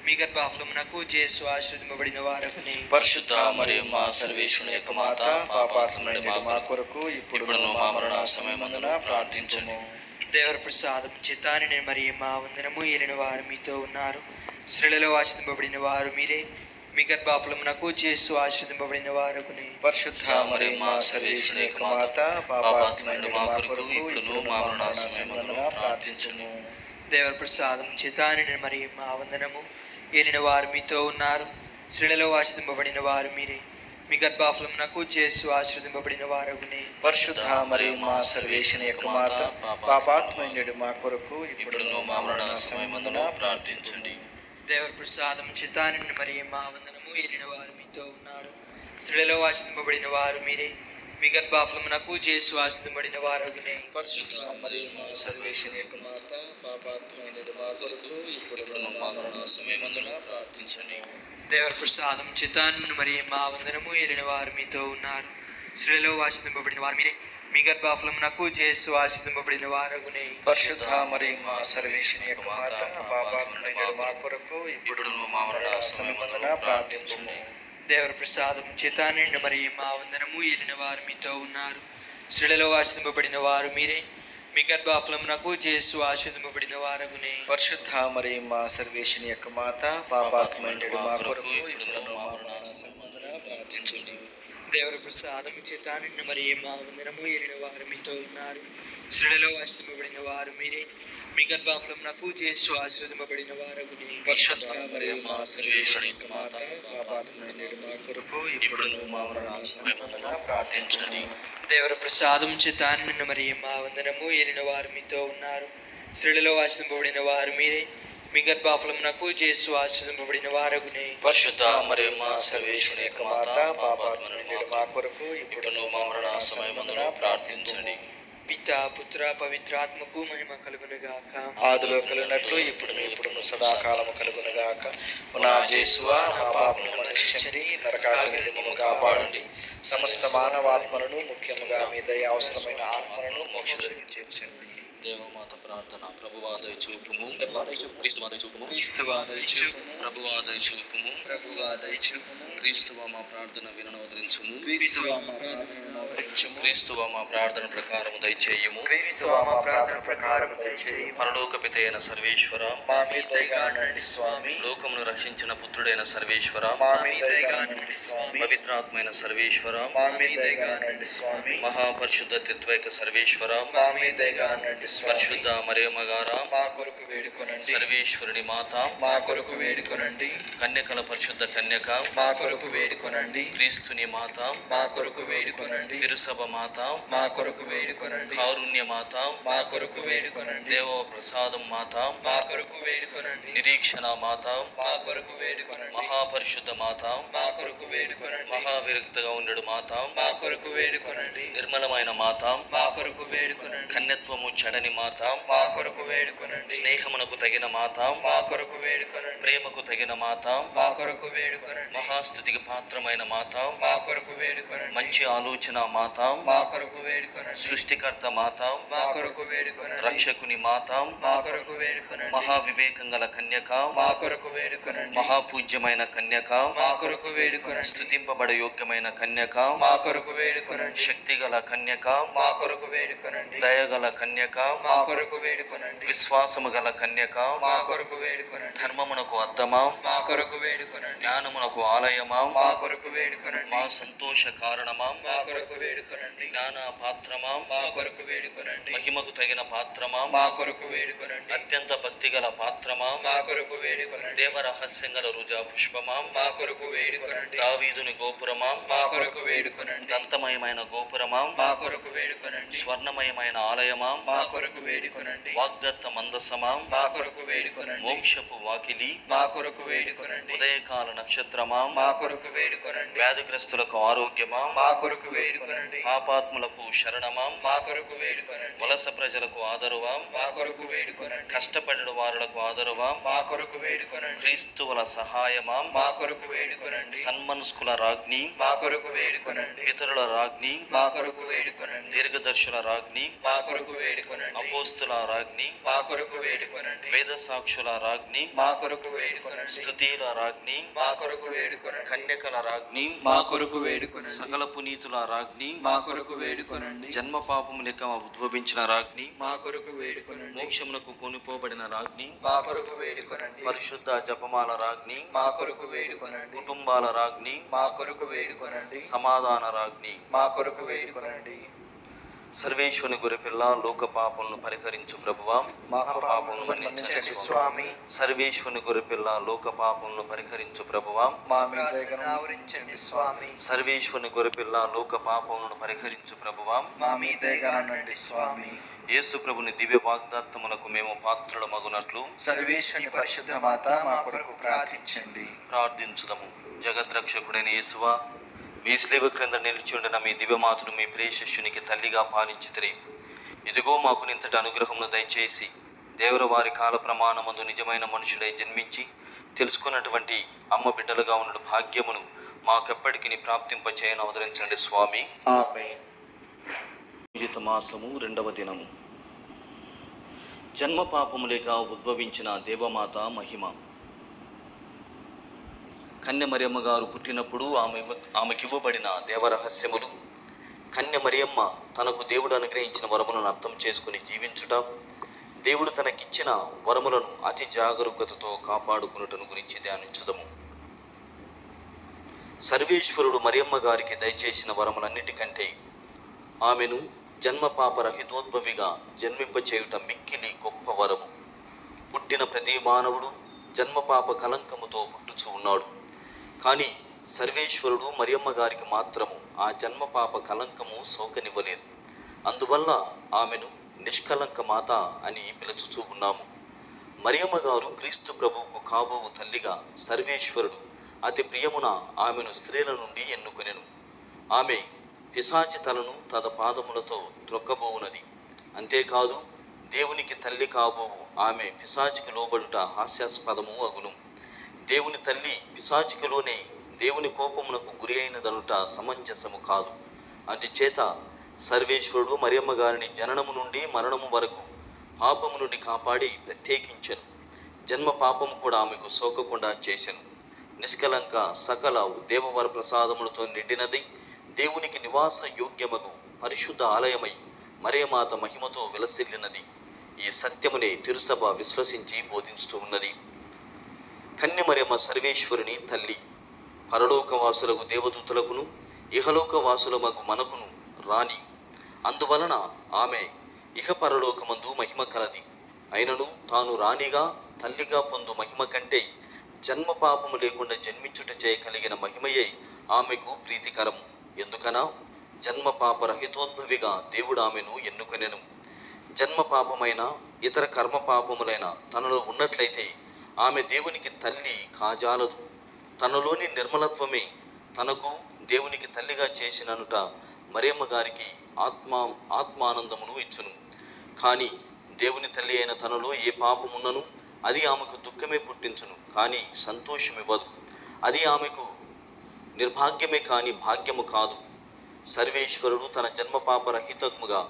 మీ గర్భఫలమునకు యేసు ఆశీర్వదింపబడిన వారగునే. పరిశుద్ధ మరియమ్మ సర్వేశ్వరుని యొక్క మాత, పాపాత్ములైన మా కొరకు ఇప్పుడును మా మరణ సమయమందున ప్రార్థించుము. దేవర ప్రసాదం చేత నిండిన మరియమ్మ వందనము, ఏలిన వారు మీతో ఉన్నారు. స్త్రీలలో ఆశీర్వదింపబడిన వారు మీరే, మీ గర్భఫలమునకు యేసు ఆశీర్వదింపబడిన వారగునే. పరిశుద్ధ మరియమ్మ సర్వేశ్వరుని యొక్క మాత, పాపాత్ములైన మా కొరకు ఇప్పుడును మా మరణ సమయమందున ప్రార్థించుము. దేవర ప్రసాదం చేత నిండిన మరియమ్మ వందనము, ఏలిన వారు మీతో ఉన్నారు. స్త్రీలలో ఆశీర్వదింపబడిన వారు మీరే, మీ గర్భఫలమునకు యేసు ఆశీర్వదింపబడిన వారగునే. పరిశుద్ధ మరియమ్మ సర్వేశ్వరుని యొక్క మాత, పాపాత్ములైన మా కొరకు ఇప్పుడును మా మరణ సమయమందున ప్రార్థించండి. దేవర ప్రసాదం చేత నిండిన మరియమ్మ వందనము, ఏలిన వారు మీతో ఉన్నారు. స్త్రీలలో ఆశీర్వదింపబడిన వారు మీరే, మీ గర్భఫలమునకు యేసు ఆశీర్వదింపబడిన వారగునే. పరిశుద్ధ మరియమ్మ సర్వేశ్వరుని యొక్క మాత, పాపాత్ములైన మా కొరకు ఇప్పుడును మా మరణ సమయమందున ప్రార్థించండి. దేవర ప్రసాదం చేత నిండిన మరియమ్మ వందనము, ఏలిన వారు మీతో ఉన్నారు. స్త్రీలలో ఆశీర్వదింపబడిన వారు మీరే, మీ గర్భఫలమునకు యేసు ఆశీర్వదింపబడిన వారగునే. పరిశుద్ధ మరియమ్మ సర్వేశ్వరుని యొక్క మాత, పాపాత్ములైన మా కొరకు ఇప్పుడును మా మరణ సమయమందున ప్రార్థించుము. దేవర ప్రసాదం చేత నిండిన మరియమ్మ వందనము, ఏలిన వారు మీతో ఉన్నారు. స్త్రీలలో ఆశీర్వదింపబడిన వారు మీరే, మీ గర్భఫలమునకు యేసు ఆశీర్వదింపబడిన వారగునే. పరిశుద్ధ మరియమ్మ సర్వేశ్వరుని యొక్క మాత, పాపాత్ములైన మా కొరకు ఇప్పుడును మా మరణ సమయమందున ప్రార్థించండి. దేవర ప్రసాదం చేత నిండిన మరియమ్మ వందనము, ఏలిన వారు మీతో ఉన్నారు. స్త్రీలలో ఆశీర్వదింపబడిన వారు మీరే, మీ గర్భఫలమునకు యేసు ఆశీర్వదింపబడిన వారగునే. పరిశుద్ధ మరియమ్మ సర్వేశ్వరుని యొక్క మాత, పాపాత్ములైన మా కొరకు ఇప్పుడును మా మరణ సమయమందున ప్రార్థించండి. దేవర ప్రసాదం చేత నిండిన మరియమ్మ వందనము, ఏలిన వారు మీతో ఉన్నారు. స్త్రీలలో ఆశీర్వదింపబడిన వారు మీరే, మీ గర్భఫలమునకు యేసు ఆశీర్వదింపబడిన వారగునే. పరిశుద్ధ మరియమ్మ సర్వేశ్వరుని యొక్క మాత, పాపాత్ములైన మా కొరకు ఇప్పుడును మా మరణ సమయమందున ప్రార్థించండి. పితా పుత్ర పవిత్రాత్మకు మహిమ కలుగునుగాక. ఆదిలో కలిగినట్లు ఇప్పుడు సదాకాలము కలుగునుగాక. నా యేసువా, నా పాపములను ఆదరించండి, నరకాగ్ని నుండి మమ్మల్ని కాపాడండి. సమస్త మానవాత్మలను, ముఖ్యముగా మీ దయ అవసరమైన ఆత్మలను మోక్షంలోకి చేర్చండి. దేవమాత ప్రార్థన. ప్రభువాదయ చూపుము, క్రీస్తువాదయ చూపుము, క్రీస్తువాదయ చూపుము, ప్రభువాదయ చూపుము, ప్రభువాదయ చూపుము, క్రీస్తువా మా ప్రార్థన వినవదరించుము, క్రీస్తువా మా ప్రార్థనను ఆదరించుము, క్రీస్తువా మా ప్రార్థన ప్రకారము దయచేయము. క్రీస్తువా మా ప్రార్థన ప్రకారం దయచేయము. పరలోక పితయైన సర్వేశ్వర, మా మీద దయగా ఉండండి స్వామి. లోకమును రక్షించిన పుత్రుడైన సర్వేశ్వర, మా మీద దయగా ఉండండి స్వామి. పవిత్రాత్మైన సర్వేశ్వర, మా మీద దయగా ఉండండి స్వామి. మహాపరిశుద్ధ త్రిత్వైక సర్వేశ్వర, మా మీద దయగా ఉండండి స్వామి. పరిశుద్ధ మరియమ్మగారా, మా కొరకు వేడుకొనండి. సర్వేశ్వరుని మాత, మా కొరకు వేడుకొనండి. కన్యకల పరిశుద్ధ కన్యక, మా కొరకు వేడుకొనండి. క్రీస్తుని మాత, మా కొరకు వేడుకొనండి. తిరుసభ మాత, మా కొరకు వేడుకొనండి. కారుణ్య మాత, మా కొరకు వేడుకొనండి. దేవ ప్రసాదం మాత, మా కొరకు వేడుకొనండి. నిరీక్షణ మాత, మా కొరకు వేడుకొనండి. మహాపరిశుద్ధ మాత, మా కొరకు వేడుకొనండి. మహావిరక్తగా ఉండడు మాత, మా కొరకు వేడుకొనండి. నిర్మలమైన మాత, మా కొరకు వేడుకొనండి. కన్యత్వము చెడని మాత, మా కొరకు వేడుకొనండి. స్నేహమునకు తగిన మాత, మా కొరకు వేడుకొనండి. ప్రేమకు తగిన మాత, మా కొరకు వేడుకొనండి. మహాస్థుతికి పాత్రమైన మాత, మా కొరకు వేడుకొనండి. మంచి ఆలోచన మాత, మా కొరకు వేడుకొనండి. సృష్టికర్త మాత, మా కొరకు వేడుకొనండి. రక్షకుని మాత, మా కొరకు వేడుకొనండి. మహావివేకం గల కన్యక, మా కొరకు వేడుకొనండి. మహాపూజ్యమైన కన్యక, మా కొరకు వేడుకొనండి. స్తుతింపబడ యోగ్యమైన కన్యక, మా కొరకు వేడుకొనండి. శక్తిగల కన్యక, మా కొరకు వేడుకొనండి. దయగల కన్యక, మా కొరకు వేడుకొనండి. విశ్వాసము గల కన్యక, మా కొరకు వేడుకొనండి. ధర్మమునకు అద్దమా, మా కొరకు వేడుకొనండి. జ్ఞానమునకు ఆలయమా, మా కొరకు వేడుకొనండి. మా సంతోష కారణమా, మా కొరకు వేడుకొనండి. జ్ఞాన పాత్రమా, మా కొరకు వేడుకొనండి. మహిమకు తగిన పాత్రమా, మా కొరకు వేడుకొనండి. అత్యంత భక్తిగల పాత్రమా, మా కొరకు వేడుకొనండి. దేవరహస్యం గల రుజా పుష్పమా, మా కొరకు వేడుకొనండి. దావీదుని గోపురమా, మా కొరకు వేడుకొనండి. దంతమయమైన గోపురమా, మా కొరకు వేడుకొనండి. స్వర్ణమయమైన ఆలయమా, మా కొరకు వేడుకొనండి. వాగ్దత్త మందసమా, మా కొరకు వేడుకొనండి. మోక్షపు వాకిలి, మా కొరకు వేడుకొనండి. ఉదయకాల నక్షత్రమా, మా కొరకు వేడుకొనండి. వ్యాధిగ్రస్తులకు ఆరోగ్యమా, మా కొరకు వేడుకొనండి. పాపాత్ములకు శరణమా, మా కొరకు వేడుకొనండి. వలస ప్రజలకు ఆదరువా, మా కొరకు వేడుకొనండి. కష్టపడిన వారులకు ఆదరువా, మా కొరకు వేడుకొనండి. క్రీస్తువుల సహాయమా, మా కొరకు వేడుకొనండి. సన్మనస్కుల రాజ్ఞి, మా కొరకు వేడుకొనండి. పితరుల రాజ్ఞి, మా కొరకు వేడుకొనండి. దీర్ఘదర్శుల రాజ్ఞి, మా కొరకు వేడుకొనండి. అపోస్తుల రాజ్ఞి, మా కొరకు వేడుకొనండి. వేద సాక్షుల రాజ్ఞి, మా కొరకు వేడుకొనండి. స్తుతిల రాజ్ఞి, మా కొరకు వేడుకొనండి. కన్యకల రాజ్ఞి, మా కొరకు వేడుకొనండి. సకల పునీతుల రాజ్ఞి, మా కొరకు వేడుకొనండి. జన్మ పాపము లెక్క ఉద్భవించిన రాజ్ఞి, మా కొరకు వేడుకొనండి. మోక్షమునకు కొనుపోబడిన రాజ్ఞి, మా కొరకు వేడుకొనండి. పరిశుద్ధ జపమాల రాజ్ఞి, మా కొరకు వేడుకొనండి. కుటుంబాల రాజ్ఞి, మా కొరకు వేడుకొనండి. సమాధాన రాజ్ఞి, మా కొరకు వేడుకొనండి. సర్వేశ్వరుని గొర్రెపిల్ల లోక పాపములను పరిహరించు ప్రభువా, మా పాపములను మన్నించండి మన్నించండి స్వామి. సర్వేశ్వరుని గొర్రెపిల్ల లోక పాపములను పరిహరించు ప్రభువా, మా మీద దయను ఆవరించండి స్వామి. సర్వేశ్వరుని గొర్రెపిల్ల లోక పాపములను పరిహరించు ప్రభువా, మా మీద దయగా ఉండండి స్వామి. యేసు ప్రభుని దివ్య వాగ్దాత్తములకు మేము పాత్రుల మగునట్లు సర్వేశ్వరుని పరిశుద్ధ మాత మా కొరకు ప్రార్థించండి. ప్రార్థించుదము. జగద్రక్షకుడైన యేసువా, మీ స్లేవ క్రింద నిలిచి ఉండిన మీ దివ్యమాతను మీ ప్రియ శిష్యునికి తల్లిగా పాలించితిరి. ఇదిగో మాకు నింతటి అనుగ్రహమును దయచేసి దేవర వారి కాల ప్రమాణమందు నిజమైన మనుషుడై జన్మించి తెలుసుకున్నటువంటి అమ్మ బిడ్డలుగా ఉన్న భాగ్యమును మాకెప్పటికీ ప్రాప్తింపచేయని అవతరించండి స్వామి. ఆమేన్. పూజిత మాసము 2వ దినము. జన్మ పాపము లేక ఉద్భవించిన దేవమాత మహిమ. కన్య మరియమ్మ గారు పుట్టినప్పుడు ఆమెకివ్వబడిన దేవరహస్యములు, కన్య మరియమ్మ తనకు దేవుడు అనుగ్రహించిన వరములను అర్థం చేసుకుని జీవించుట, దేవుడు తనకిచ్చిన వరములను అతి జాగరూకతతో కాపాడుకునుటను గురించి ధ్యానించుదము. సర్వేశ్వరుడు మరియమ్మ గారికి దయచేసిన వరములన్నిటికంటే ఆమెను జన్మ పాప రహితోద్భవిగా జన్మింపచేయుట మిక్కిలి గొప్ప వరము. పుట్టిన ప్రతి మానవుడు జన్మ పాప కలంకముతో పుట్టుచూ ఉన్నాడు. కానీ సర్వేశ్వరుడు మరియమ్మ గారికి మాత్రము ఆ జన్మ పాప కలంకము సోకనివ్వలేదు. అందువల్ల ఆమెను నిష్కలంక మాత అని పిలుచుచూ ఉన్నాము. మరియమ్మ గారు క్రీస్తు ప్రభువుకు కాబోవు తల్లిగా సర్వేశ్వరుడు అతి ప్రియమున ఆమెను స్త్రీల నుండి ఎన్నుకొనెను. ఆమె పిశాచి తలను తన పాదములతో త్రొక్కబోవునది. అంతేకాదు, దేవునికి తల్లి కాబోవు ఆమె పిశాచికి లోబడుట హాస్యాస్పదము అగును. దేవుని తల్లి పిశాచికిలోనే దేవుని కోపమునకు గురి అయినదనుట సమంజసము కాదు. అందుచేత సర్వేశ్వరుడు మరియమ్మ గారిని జననము నుండి మరణము వరకు పాపము నుండి కాపాడి ప్రత్యేకించెను. జన్మ పాపము కూడా ఆమెకు సోకకుండా చేసెను. నిష్కలంక సకల దేవవర ప్రసాదములతో నిండినది, దేవునికి నివాస యోగ్యమగు పరిశుద్ధ ఆలయమై మరియమాత మహిమతో విలసిల్లినది. ఈ సత్యమునే తిరుసభ విశ్వసించి బోధించుతూ ఉన్నది. కన్య మరియమ్మ సర్వేశ్వరుని తల్లి, పరలోకవాసులకు దేవదూతలకును ఇహలోకవాసులమగు మనకును రాణి. అందువలన ఆమె ఇహ పరలోకమందు మహిమ కలది. అయినను తాను రాణిగా తల్లిగా పొందు మహిమ కంటే జన్మ పాపము లేకుండా జన్మించుట చేయగలిగిన మహిమయే ఆమెకు ప్రీతికరము. ఎందుకనా జన్మ పాప రహితోద్భవిగా దేవుడు ఆమెను ఎన్నుకొనెను. జన్మ పాపమైన ఇతర కర్మ పాపములైన తనలో ఉన్నట్లయితే ఆమె దేవునికి తల్లి కాజాలదు. తనలోని నిర్మలత్వమే తనకు దేవునికి తల్లిగా చేసిననుట మరియమ్మ గారికి ఆత్మానందమును ఇచ్చును. కానీ దేవుని తల్లి అయిన తనలో ఏ పాపమున్నను అది ఆమెకు దుఃఖమే పుట్టించును, కానీ సంతోషమివ్వదు. అది ఆమెకు నిర్భాగ్యమే కానీ భాగ్యము కాదు. సర్వేశ్వరుడు తన జన్మ పాప రహితముగా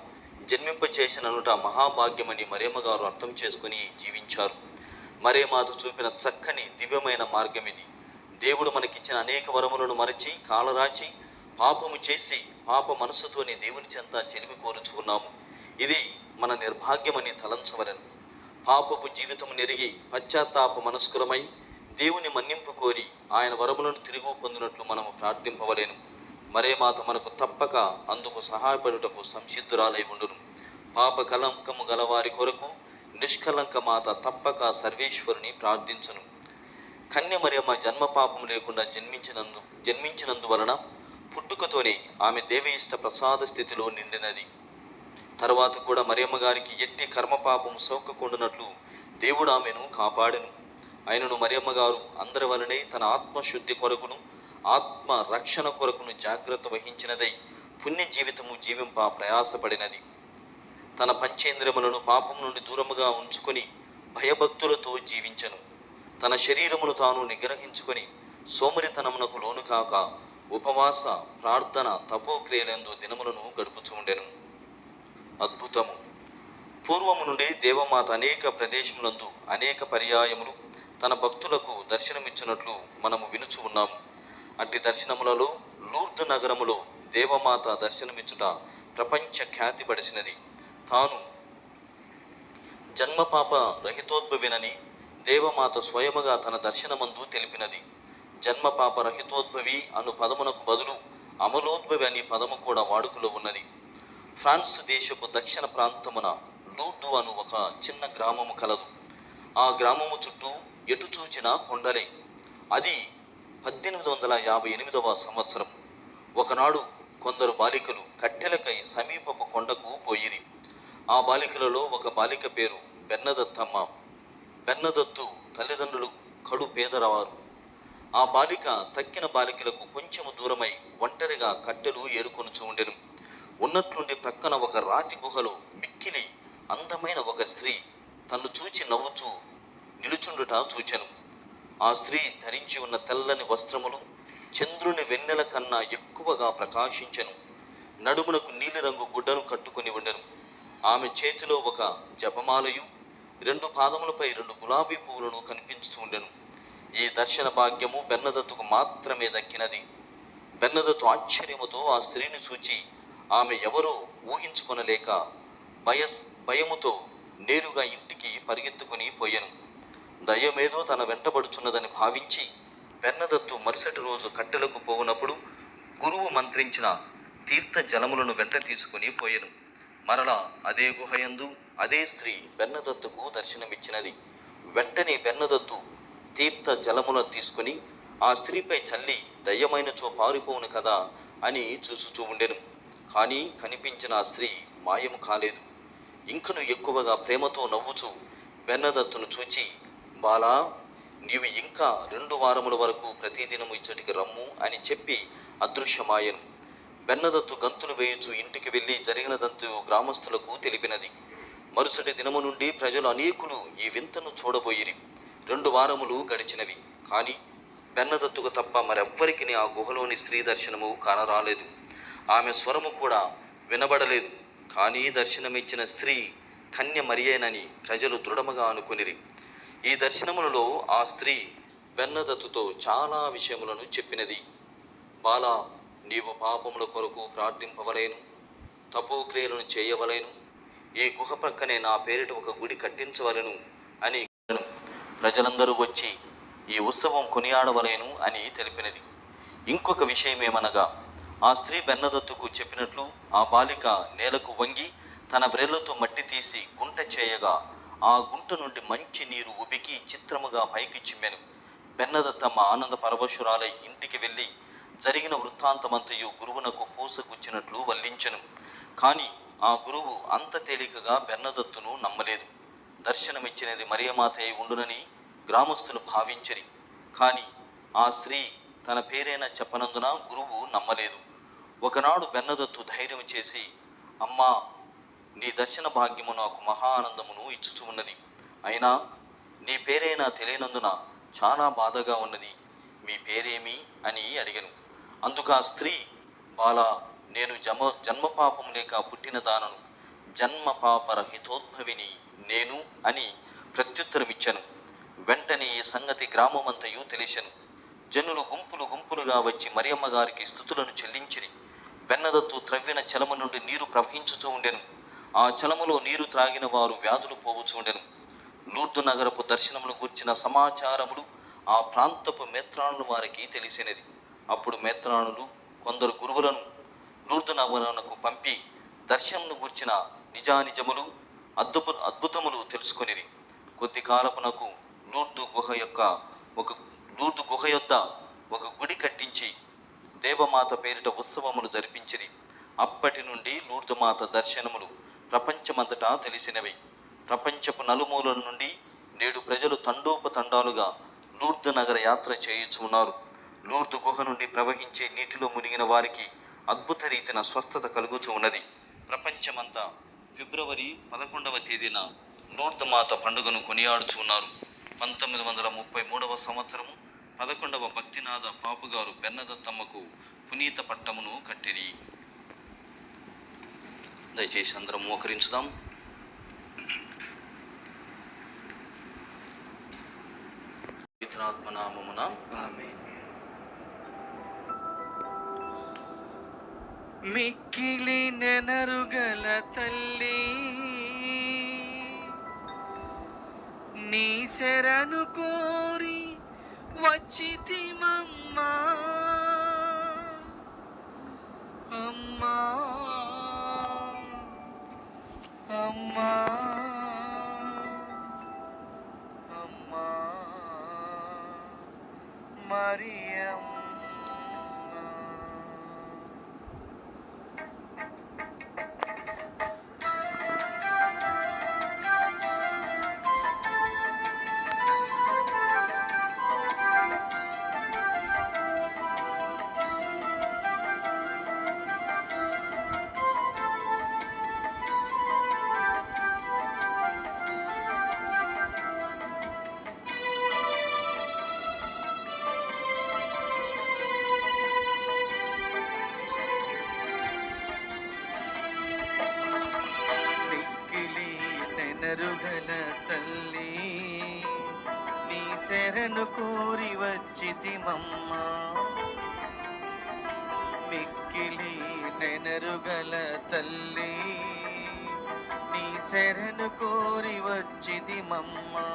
జన్మింపచేసిననుట మహాభాగ్యమని మరియమ్మ గారు అర్థం చేసుకుని జీవించారు. మరియమాత చూపిన చక్కని దివ్యమైన మార్గం ఇది. దేవుడు మనకిచ్చిన అనేక వరములను మరచి కాలరాచి పాపము చేసి పాప మనసుతోనే దేవుని చెంత చెలిమి కోరుచుకున్నాము. ఇది మన నిర్భాగ్యమని తలంచవలెను. పాపపు జీవితము నెరిగి పశ్చాత్తాప మనస్కులమై దేవుని మన్నింపు కోరి ఆయన వరములను తిరుగు పొందినట్లు మనము ప్రార్థింపవలేను. మరియమాత మనకు తప్పక అందుకు సహాయపడుటకు సంసిద్ధురాలై ఉండును. పాప కలంకము గలవారి కొరకు నిష్కలంక మాత తప్పక సర్వేశ్వరుని ప్రార్థించును. కన్య మరియమ్మ జన్మ పాపము లేకుండా జన్మించినందువలన పుట్టుకతోనే ఆమె దేవయిష్ట ప్రసాద స్థితిలో నిండినది. తరువాత కూడా మరియమ్మ గారికి ఎట్టి కర్మపాపము సోకకుండానట్లు దేవుడు ఆమెను కాపాడెను. ఆయనను మరియమ్మ గారు అందరి వలనే తన ఆత్మశుద్ధి కొరకును ఆత్మ రక్షణ కొరకును జాగ్రత్త వహించినదై పుణ్య జీవితము జీవింప ప్రయాసపడినది. తన పంచేంద్రియములను పాపం నుండి దూరముగా ఉంచుకొని భయభక్తులతో జీవించెను. తన శరీరమును తాను నిగ్రహించుకొని సోమరితనమునకు లోను కాక ఉపవాస ప్రార్థన తపోక్రియలందు దినములను గడుపుచూ ఉండెను. అద్భుతము. పూర్వము నుండి దేవమాత అనేక ప్రదేశములందు అనేక పర్యాయములు తన భక్తులకు దర్శనమిచ్చినట్లు మనము వినుచు ఉన్నాము. అట్టి దర్శనములలో లూర్దు నగరములో దేవమాత దర్శనమిచ్చుట ప్రపంచ ఖ్యాతి పడిసినది. తాను జన్మపాప రహితోద్భవినని దేవమాత స్వయముగా తన దర్శనమందు తెలిపినది. జన్మపాప రహితోద్భవి అను పదమునకు బదులు అమలోద్భవి అని పదము కూడా వాడుకలో ఉన్నది. ఫ్రాన్స్ దేశపు దక్షిణ ప్రాంతమున లూర్దు అను ఒక చిన్న గ్రామము కలదు. ఆ గ్రామము చుట్టూ ఎటు చూచిన కొండలే. అది 1858 సంవత్సరం. ఒకనాడు కొందరు బాలికలు కట్టెలకై సమీపపు కొండకు పోయిరి. ఆ బాలికలలో ఒక బాలిక పేరు బెన్నదత్తమ్మ. బెన్నదత్తు తల్లిదండ్రులు కడు పేదరవారు. ఆ బాలిక తక్కిన బాలికలకు కొంచెము దూరమై ఒంటరిగా కట్టెలు ఏరుకొనుచు ఉండెను. ఉన్నట్లుండి ప్రక్కన ఒక రాతి గుహలో మిక్కిలి అందమైన ఒక స్త్రీ తన్ను చూచి నవ్వుచూ నిలుచుండుట చూచెను. ఆ స్త్రీ ధరించి ఉన్న తెల్లని వస్త్రములు చంద్రుని వెన్నెల కన్నా ఎక్కువగా ప్రకాశించెను. నడుమునకు నీలిరంగు గుడ్డను కట్టుకుని ఉండెను. ఆమె చేతిలో ఒక జపమాలయు 2 పాదములపై 2 గులాబీ పువ్వులను కనిపించుతూ ఉండెను. ఈ దర్శన భాగ్యము బెన్నదత్తుకు మాత్రమే దక్కినది. బెన్నదత్తు ఆశ్చర్యముతో ఆ స్త్రీని చూచి ఆమె ఎవరో ఊహించుకొనలేక భయముతో నేరుగా ఇంటికి పరిగెత్తుకుని పోయెను. దయ్యమేదో తన వెంటబడుచున్నదని భావించి బెన్నదత్తు మరుసటి రోజు కట్టెలకు పోవునప్పుడు గురువు మంత్రించిన తీర్థ జలములను వెంట తీసుకుని పోయెను. మరలా అదే గుహయందు అదే స్త్రీ బెన్నదత్తుకు దర్శనమిచ్చినది. వెంటనే బెన్నదత్తు తీర్థ జలములను తీసుకుని ఆ స్త్రీపై చల్లి దయ్యమైనచో పారిపోవును కదా అని చూచుతూ ఉండెను. కానీ కనిపించిన ఆ స్త్రీ మాయము కాలేదు. ఇంకను ఎక్కువగా ప్రేమతో నవ్వుచూ బెన్నదత్తును చూచి, బాలా, నీవు ఇంకా 2 వారముల వరకు ప్రతిదినము ఇచ్చటికి రమ్ము అని చెప్పి అదృశ్యమాయను. బెన్నదత్తు గంతులు వేయుచు ఇంటికి వెళ్ళి జరిగినదంతు గ్రామస్తులకు తెలిపినది. మరుసటి దినము నుండి ప్రజలు అనేకులు ఈ వింతను చూడబోయిరి. 2 వారములు గడిచినవి. కానీ బెన్నదత్తుకు తప్ప మరెవ్వరికి ఆ గుహలోని స్త్రీ దర్శనము కానరాలేదు. ఆమె స్వరము కూడా వినబడలేదు. కానీ దర్శనమిచ్చిన స్త్రీ కన్య మరియేనని ప్రజలు దృఢముగా అనుకొనిరి. ఈ దర్శనములలో ఆ స్త్రీ బెన్నదత్తుతో చాలా విషయములను చెప్పినది. బాలా, నీవు పాపముల కొరకు ప్రార్థింపవలేను, తపోక్రియలను చేయవలేను, ఈ గుహ ప్రక్కనే నా పేరిట ఒక గుడి కట్టించవలను అని ప్రజలందరూ వచ్చి ఈ ఉత్సవం కొనియాడవలేను అని తెలిపినది. ఇంకొక విషయమేమనగా, ఆ స్త్రీ బెన్నదత్తుకు చెప్పినట్లు ఆ బాలిక నేలకు వంగి తన వ్రేళ్లతో మట్టి తీసి గుంట చేయగా ఆ గుంట నుండి మంచి నీరు ఉబికి చిత్రముగా పైకి చిమ్మెను. బెన్నదత్తమ్మ ఆనంద పరవశురాలై ఇంటికి వెళ్ళి జరిగిన వృత్తాంతమంతయు గురువునకు పూసగుచ్చినట్లు వల్లించెను. కానీ ఆ గురువు అంత తేలికగా బెన్నదత్తును నమ్మలేదు. దర్శనమిచ్చినది మరియమాత అయి ఉండునని గ్రామస్తులు భావించిరి. కానీ ఆ స్త్రీ తన పేరైనా చెప్పనందున గురువు నమ్మలేదు. ఒకనాడు బెన్నదత్తు ధైర్యం చేసి, అమ్మా, నీ దర్శన భాగ్యము నాకు మహా ఆనందమును ఇచ్చుచు ఉన్నది. అయినా నీ పేరైనా తెలియనందున చాలా బాధగా ఉన్నది. మీ పేరేమి అని అడిగను. అందుకు ఆ స్త్రీ, బాలా, నేను జన్మ పాపం లేక పుట్టిన దానను, జన్మ పాపరహితోద్భవిని నేను అని ప్రత్యుత్తరమిచ్చాను. వెంటనే ఈ సంగతి గ్రామమంతయు తెలిసెను. జనులు గుంపులు గుంపులుగా వచ్చి మరియమ్మ గారికి స్తుతులను చెల్లించిరి. బెన్నదత్తు త్రవ్విన చలము నుండి నీరు ప్రవహించుతూ ఉండెను. ఆ చలములో నీరు త్రాగిన వారు వ్యాధులు పోవచ్చు ఉండెను. లూర్దు నగరపు దర్శనమును గూర్చిన సమాచారములు ఆ ప్రాంతపు మేత్రాణుల వారికి తెలిసినది. అప్పుడు మేత్రాణులు కొందరు గురువులను లూర్దు నగరమునకు పంపి దర్శనమును గూర్చిన నిజానిజములు అద్భుతములు తెలుసుకొనిరి. కొద్ది కాలపునకు లూర్దు గుహ యొద్ద ఒక గుడి కట్టించి దేవమాత పేరిట ఉత్సవములు జరిపించిరి. అప్పటి నుండి లూర్దు మాత దర్శనములు ప్రపంచమంతటా తెలిసినవి. ప్రపంచపు నలుమూలల నుండి నేడు ప్రజలు తండోపతండాలుగా లూర్దు నగర యాత్ర చేయుచున్నారు. లూర్దు గుహ నుండి ప్రవహించే నీటిలో మునిగిన వారికి అద్భుత రీతిన స్వస్థత కలుగుతూ ఉన్నది. ప్రపంచమంతా ఫిబ్రవరి 11వ తేదీన లూర్దు మాత పండుగను కొనియాడుచున్నారు. 1933వ సంవత్సరము 11వ భక్తినాథ పాపుగారు బెన్నదత్తమ్మకు పునీత పట్టమును కట్టిరి. దయచేసి అందరం మోకరించుదాం. పవిత్రాత్మనామమున ఆమేన్. మిక్కిలి నెనరుగల తల్లి, నీ శరణు కోరి వచ్చితిమమ్మా, అమ్మా అమ్మా అమ్మా మరియమ్మ. నెనరుగల తల్లి, నీ శరణు కోరి వచ్చితిమమ్మా, మిక్కిలి నెనరుగల తల్లి, నీ శరణు కోరి వచ్చితిమమ్మా,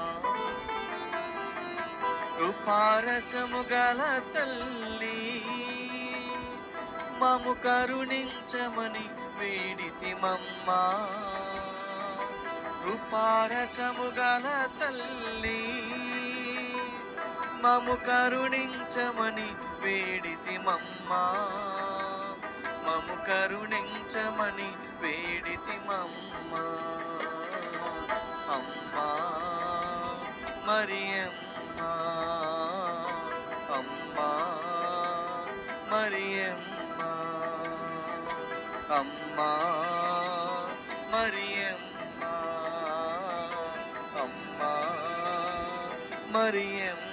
కృపారసము గల తల్లి, మము కరుణించమని వేడితిమమ్మా, కృపారసము గల తల్లి, మము కరుణించమని వేడితిమమ్మా, మము కరుణించమని వేడితిమమ్మా, అమ్మా మరియమ్మ, అమ్మా మరియమ్మ, అమ్మా మరియమ్మ, అమ్మా మరియమ్మ.